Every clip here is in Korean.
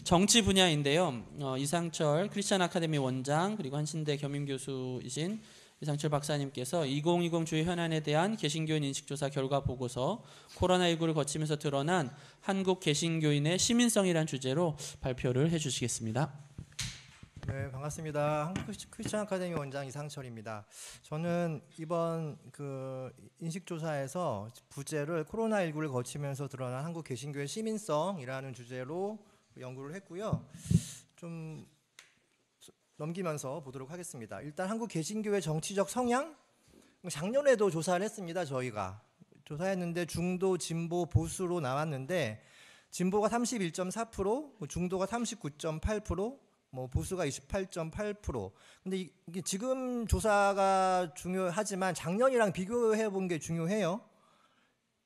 정치 분야인데요. 이상철 크리스천 아카데미 원장 그리고 한신대 겸임 교수이신 이상철 박사님께서 2020 주요 현안에 대한 개신교인 인식조사 결과 보고서 코로나19를 거치면서 드러난 한국 개신교인의 시민성이란 주제로 발표를 해주시겠습니다. 네, 반갑습니다. 한국 크리스천 아카데미 원장 이상철입니다. 저는 이번 인식조사에서 부제를 코로나19를 거치면서 드러난 한국 개신교의 시민성이라는 주제로 연구를 했고요. 좀 넘기면서 보도록 하겠습니다. 일단 한국 개신교의 정치적 성향, 작년에도 조사를 했습니다. 저희가 조사했는데 중도, 진보, 보수로 나왔는데 진보가 31.4%, 중도가 39.8%, 보수가 28.8%. 근데 이게 지금 조사가 중요하지만 작년이랑 비교해 본 게 중요해요.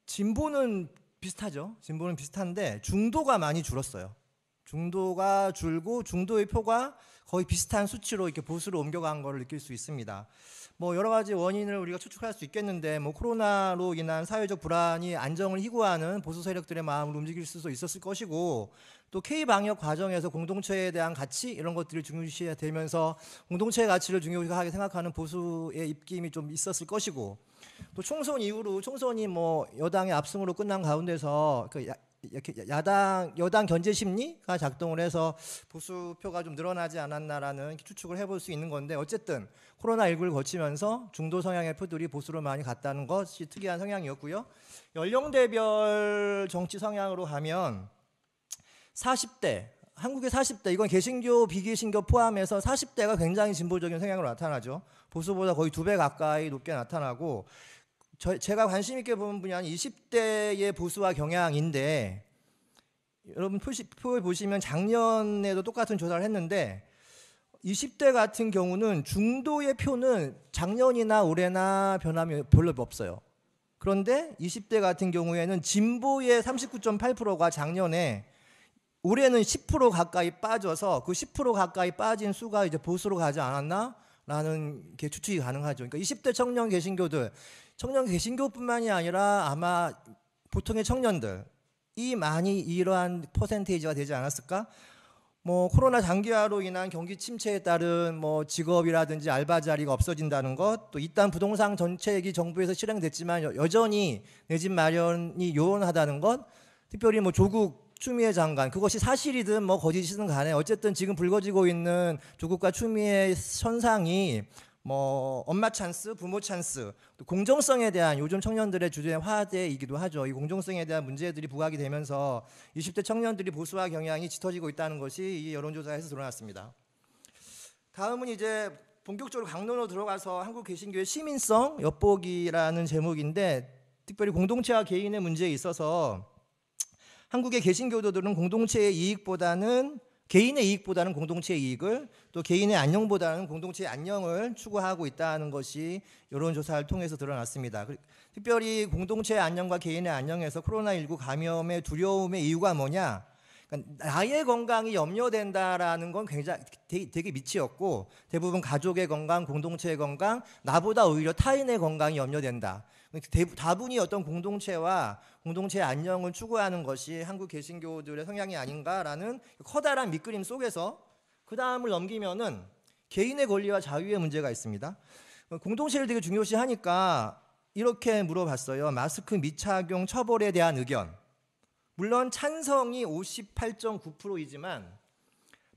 진보는 비슷하죠. 진보는 비슷한데 중도가 많이 줄었어요. 중도가 줄고 중도의 표가 거의 비슷한 수치로 이렇게 보수로 옮겨간 것을 느낄 수 있습니다. 여러 가지 원인을 우리가 추측할 수 있겠는데 코로나로 인한 사회적 불안이 안정을 희구하는 보수 세력들의 마음을 움직일 수도 있었을 것이고, 또 K-방역 과정에서 공동체에 대한 가치 이런 것들을 중요시되면서 공동체의 가치를 중요하게 생각하는 보수의 입김이 좀 있었을 것이고, 또 총선 이후로 총선이 여당의 압승으로 끝난 가운데서 여당 견제 심리가 작동을 해서 보수표가 좀 늘어나지 않았나라는 추측을 해볼 수 있는 건데, 어쨌든 코로나19를 거치면서 중도 성향의 표들이 보수로 많이 갔다는 것이 특이한 성향이었고요. 연령대별 정치 성향으로 가면 40대, 한국의 40대, 이건 개신교, 비개신교 포함해서 40대가 굉장히 진보적인 성향으로 나타나죠. 보수보다 거의 2배 가까이 높게 나타나고, 제가 관심 있게 보는 분야는 20대의 보수와 경향인데, 여러분 표에 보시면 작년에도 똑같은 조사를 했는데 20대 같은 경우는 중도의 표는 작년이나 올해나 변함이 별로 없어요. 그런데 20대 같은 경우에는 진보의 39.8%가 작년에, 올해는 10% 가까이 빠져서 그 10% 가까이 빠진 수가 이제 보수로 가지 않았나라는 게 추측이 가능하죠. 그러니까 20대 청년 개신교뿐만이 아니라 아마 보통의 청년들이 많이 이러한 퍼센테이지가 되지 않았을까? 코로나 장기화로 인한 경기 침체에 따른 직업이라든지 알바 자리가 없어진다는 것, 또 일단 부동산 정책이 정부에서 실행됐지만 여전히 내 집 마련이 요원하다는 것, 특별히 조국 추미애 장관, 그것이 사실이든 거짓이든 간에 어쨌든 지금 불거지고 있는 조국과 추미애 현상이 엄마 찬스, 부모 찬스, 또 공정성에 대한 요즘 청년들의 주된 화제이기도 하죠. 이 공정성에 대한 문제들이 부각이 되면서 20대 청년들이 보수화 경향이 짙어지고 있다는 것이 이 여론조사에서 드러났습니다. 다음은 이제 본격적으로 강론으로 들어가서 한국 개신교의 시민성 엿보기라는 제목인데, 특별히 공동체와 개인의 문제에 있어서 한국의 개신교도들은 개인의 이익보다는 공동체의 이익을, 또 개인의 안녕보다는 공동체의 안녕을 추구하고 있다는 것이 여론조사를 통해서 드러났습니다. 특별히 공동체의 안녕과 개인의 안녕에서 코로나19 감염의 두려움의 이유가 뭐냐? 그러니까 나의 건강이 염려된다라는 건 굉장히 되게 미치였고, 대부분 가족의 건강, 공동체의 건강, 나보다 오히려 타인의 건강이 염려된다. 다분히 어떤 공동체와 공동체의 안녕을 추구하는 것이 한국 개신교들의 성향이 아닌가라는 커다란 밑그림 속에서 그 다음을 넘기면은 개인의 권리와 자유의 문제가 있습니다. 공동체를 되게 중요시하니까 이렇게 물어봤어요. 마스크 미착용 처벌에 대한 의견. 물론 찬성이 58.9%이지만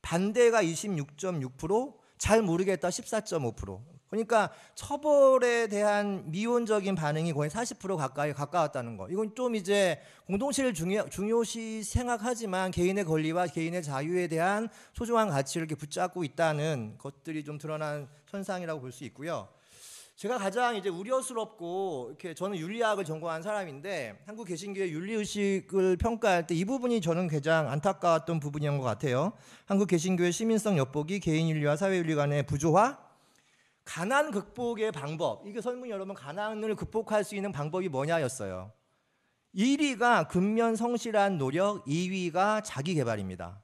반대가 26.6%, 잘 모르겠다 14.5%. 그러니까 처벌에 대한 미온적인 반응이 거의 40% 가까이 가까웠다는 거. 이건 좀 이제 공동체를 중요시 생각하지만 개인의 권리와 개인의 자유에 대한 소중한 가치를 이렇게 붙잡고 있다는 것들이 좀 드러난 현상이라고 볼 수 있고요. 제가 가장 이제 우려스럽고, 이렇게 저는 윤리학을 전공한 사람인데 한국 개신교의 윤리의식을 평가할 때 이 부분이 저는 가장 안타까웠던 부분인 것 같아요. 한국 개신교의 시민성 엿보기, 개인윤리와 사회윤리 간의 부조화, 가난 극복의 방법. 이게 설문 여러분, 가난을 극복할 수 있는 방법이 뭐냐였어요. 1위가 근면 성실한 노력, 2위가 자기 개발입니다.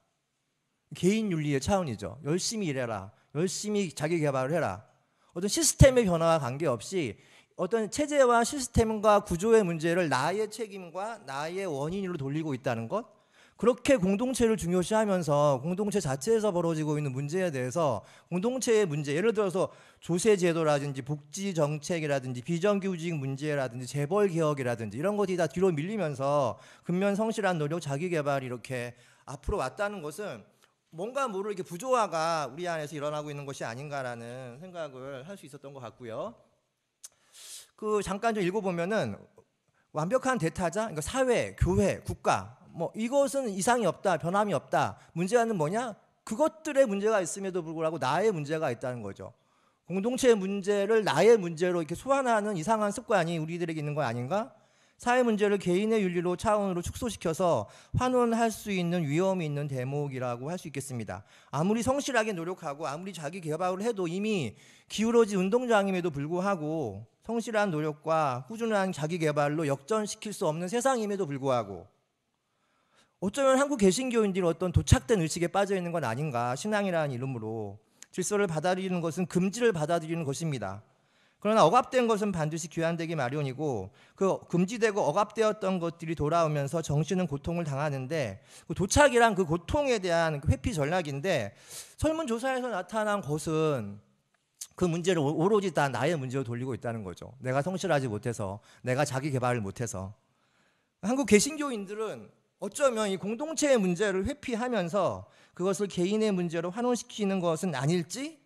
개인 윤리의 차원이죠. 열심히 일해라, 열심히 자기 개발을 해라. 어떤 시스템의 변화와 관계없이 어떤 체제와 시스템과 구조의 문제를 나의 책임과 나의 원인으로 돌리고 있다는 것, 그렇게 공동체를 중요시하면서 공동체 자체에서 벌어지고 있는 문제에 대해서 공동체의 문제, 예를 들어서 조세제도라든지 복지정책이라든지 비정규직 문제라든지 재벌개혁이라든지 이런 것이 다 뒤로 밀리면서 근면 성실한 노력, 자기개발이 이렇게 앞으로 왔다는 것은 뭔가 모르게 부조화가 우리 안에서 일어나고 있는 것이 아닌가라는 생각을 할 수 있었던 것 같고요. 잠깐 좀 읽어보면은 완벽한 대타자, 그러니까 사회, 교회, 국가 뭐 이것은 이상이 없다, 변함이 없다. 문제는 뭐냐? 그것들의 문제가 있음에도 불구하고 나의 문제가 있다는 거죠. 공동체의 문제를 나의 문제로 이렇게 소환하는 이상한 습관이 우리들에게 있는 거 아닌가? 사회 문제를 개인의 윤리로 차원으로 축소시켜서 환원할 수 있는 위험이 있는 대목이라고 할 수 있겠습니다. 아무리 성실하게 노력하고 아무리 자기 개발을 해도 이미 기울어진 운동장임에도 불구하고 성실한 노력과 꾸준한 자기 개발로 역전시킬 수 없는 세상임에도 불구하고 어쩌면 한국 개신교인들이 어떤 도착된 의식에 빠져 있는 건 아닌가. 신앙이라는 이름으로 질서를 받아들이는 것은 금지를 받아들이는 것입니다. 그러나 억압된 것은 반드시 귀환되기 마련이고 그 금지되고 억압되었던 것들이 돌아오면서 정신은 고통을 당하는데 그 도착이란 그 고통에 대한 회피 전략인데 설문조사에서 나타난 것은 그 문제를 오로지 다 나의 문제로 돌리고 있다는 거죠. 내가 성실하지 못해서, 내가 자기 개발을 못해서. 한국 개신교인들은 어쩌면 이 공동체의 문제를 회피하면서 그것을 개인의 문제로 환원시키는 것은 아닐지?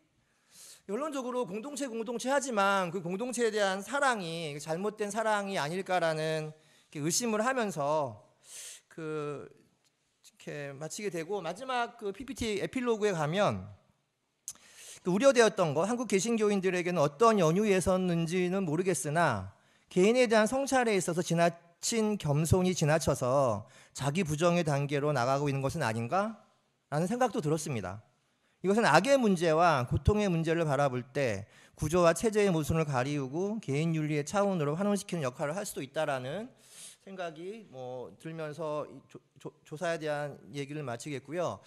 결론적으로 공동체 하지만 그 공동체에 대한 사랑이 잘못된 사랑이 아닐까라는 의심을 하면서 이렇게 마치게 되고, 마지막 PPT 에필로그에 가면 우려되었던 것, 한국 개신교인들에게는 어떤 연유였었는지는 모르겠으나 개인에 대한 성찰에 있어서 지나친 겸손이 지나쳐서 자기 부정의 단계로 나가고 있는 것은 아닌가? 라는 생각도 들었습니다. 이것은 악의 문제와 고통의 문제를 바라볼 때 구조와 체제의 모순을 가리우고 개인 윤리의 차원으로 환원시키는 역할을 할 수도 있다라는 생각이 들면서 조사에 대한 얘기를 마치겠고요.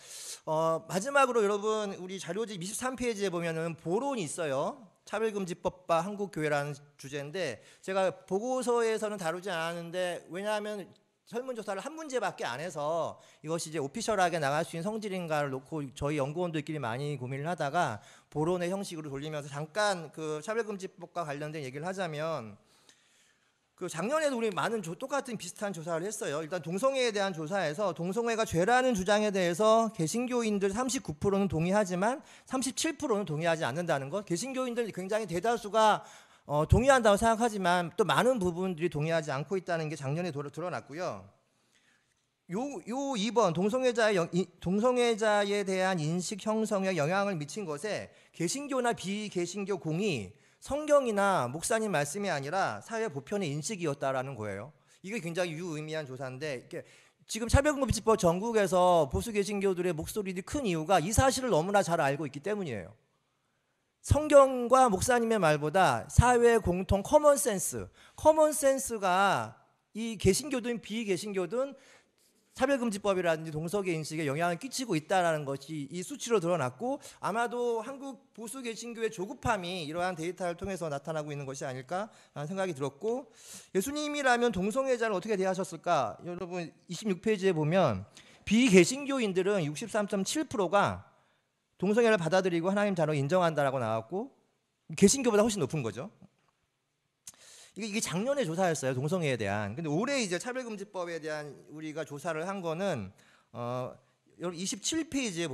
마지막으로 여러분 우리 자료집 23페이지에 보면은 보론이 있어요. 차별금지법과 한국교회라는 주제인데 제가 보고서에서는 다루지 않았는데 왜냐하면 설문조사를 한 문제밖에 안 해서 이것이 이제 오피셜하게 나갈 수 있는 성질인가를 놓고 저희 연구원들끼리 많이 고민을 하다가 보론의 형식으로 돌리면서 잠깐 차별금지법과 관련된 얘기를 하자면 작년에도 우리 많은 똑같은 비슷한 조사를 했어요. 일단 동성애에 대한 조사에서 동성애가 죄라는 주장에 대해서 개신교인들 39%는 동의하지만 37%는 동의하지 않는다는 것. 개신교인들 굉장히 대다수가 동의한다고 생각하지만 또 많은 부분들이 동의하지 않고 있다는 게 작년에 드러났고요. 요 2번 동성애자에 대한 인식 형성에 영향을 미친 것에 개신교나 비개신교 공이 성경이나 목사님 말씀이 아니라 사회 보편의 인식이었다라는 거예요. 이게 굉장히 유의미한 조사인데 지금 차별금지법 전국에서 보수 개신교들의 목소리들이 큰 이유가 이 사실을 너무나 잘 알고 있기 때문이에요. 성경과 목사님의 말보다 사회 공통 커먼센스가 이 개신교든 비개신교든 차별금지법이라든지 동성애 인식에 영향을 끼치고 있다는 것이 이 수치로 드러났고 아마도 한국 보수 개신교의 조급함이 이러한 데이터를 통해서 나타나고 있는 것이 아닐까 라는 생각이 들었고, 예수님이라면 동성애자를 어떻게 대하셨을까? 여러분 26페이지에 보면 비개신교인들은 63.7%가 동성애를 받아들이고 하나님 자로 인정한다라고 나왔고 개신교보다 훨씬 높은 거죠. 이게 작년에 조사였어요, 동성애에 대한. 근데 올해 이제 차별금지법에 대한 우리가 조사를 한 거는 27페이지에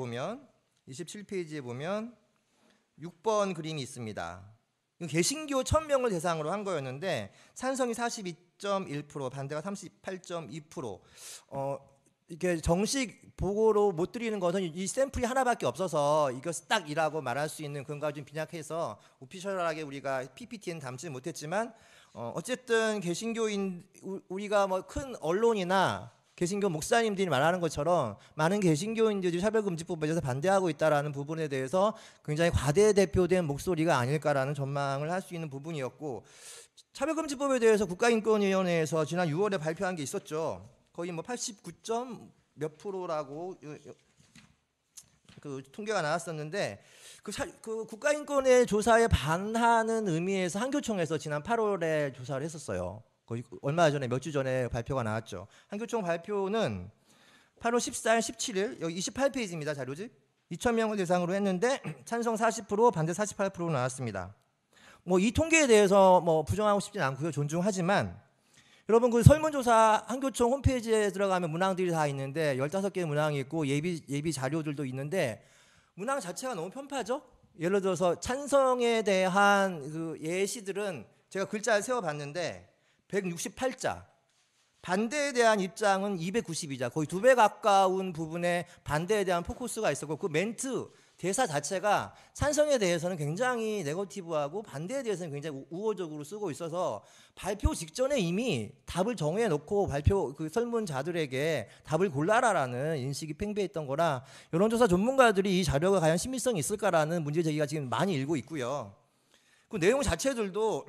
보면 6번 그림이 있습니다. 개신교 1000명을 대상으로 한 거였는데 찬성이 42.1%, 반대가 38.2%. 이렇게 정식 보고로 못 드리는 것은 이 샘플이 하나밖에 없어서 이것이 딱 이라고 말할 수 있는 근거가 좀 빈약해서 오피셜하게 우리가 PPT에는 담지 못했지만 어쨌든 개신교인 우리가 큰 언론이나 개신교 목사님들이 말하는 것처럼 많은 개신교인들이 차별금지법에 대해서 반대하고 있다라는 부분에 대해서 굉장히 과대대표된 목소리가 아닐까라는 전망을 할 수 있는 부분이었고, 차별금지법에 대해서 국가인권위원회에서 지난 6월에 발표한 게 있었죠. 거의 89점 몇 프로라고 통계가 나왔었는데 그 국가인권의 조사에 반하는 의미에서 한교총에서 지난 8월에 조사를 했었어요. 거의 얼마 전에 몇 주 전에 발표가 나왔죠. 한교총 발표는 8월 14일, 17일 여기 28페이지입니다. 자료지. 2,000명을 대상으로 했는데 찬성 40%, 반대 48% 나왔습니다. 뭐 이 통계에 대해서 뭐 부정하고 싶진 않고요. 존중하지만 여러분 그 설문조사 한교총 홈페이지에 들어가면 문항들이 다 있는데 15개의 문항이 있고 예비 자료들도 있는데 문항 자체가 너무 편파죠. 예를 들어서 찬성에 대한 그 예시들은 제가 글자를 세워봤는데 168자, 반대에 대한 입장은 292자, 거의 2배 가까운 부분에 반대에 대한 포커스가 있었고 그 멘트, 대사 자체가 찬성에 대해서는 굉장히 네거티브하고 반대에 대해서는 굉장히 우호적으로 쓰고 있어서 발표 직전에 이미 답을 정해놓고 발표 그 설문자들에게 답을 골라라라는 인식이 팽배했던 거라 여론조사 전문가들이 이 자료가 과연 신빙성이 있을까라는 문제 제기가 지금 많이 일고 있고요. 그 내용 자체들도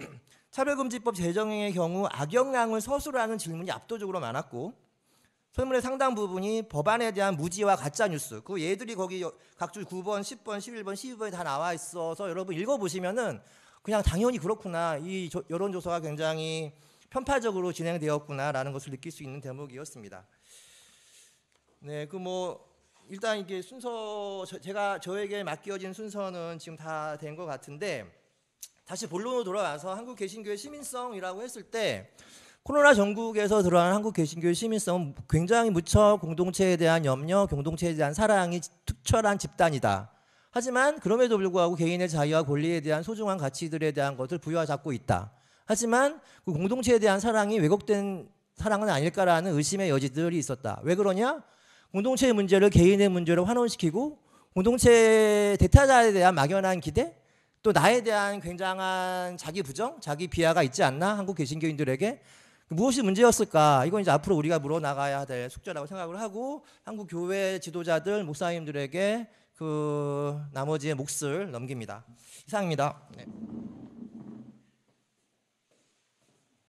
차별금지법 제정의 경우 악영향을 서술하는 질문이 압도적으로 많았고 설문의 상당 부분이 법안에 대한 무지와 가짜뉴스 그 예들이 거기 각줄 9번, 10번, 11번, 12번에 다 나와 있어서 여러분 읽어보시면은 그냥 당연히 그렇구나 이 여론조사가 굉장히 편파적으로 진행되었구나라는 것을 느낄 수 있는 대목이었습니다. 네, 그 뭐 일단 이게 순서 저에게 맡겨진 순서는 지금 다 된 것 같은데 다시 본론으로 돌아와서 한국 개신교의 시민성이라고 했을 때 코로나 전국에서 드러난 한국 개신교의 시민성은 굉장히 무척 공동체에 대한 염려, 공동체에 대한 사랑이 특출한 집단이다. 하지만 그럼에도 불구하고 개인의 자유와 권리에 대한 소중한 가치들에 대한 것을 부여잡고 있다. 하지만 그 공동체에 대한 사랑이 왜곡된 사랑은 아닐까라는 의심의 여지들이 있었다. 왜 그러냐? 공동체의 문제를 개인의 문제로 환원시키고 공동체의 대타자에 대한 막연한 기대 또 나에 대한 굉장한 자기 부정, 자기 비하가 있지 않나? 한국 개신교인들에게 무엇이 문제였을까? 이건 이제 앞으로 우리가 물어나가야 될 숙제라고 생각을 하고 한국 교회 지도자들, 목사님들에게 그 나머지의 몫을 넘깁니다. 이상입니다. 네.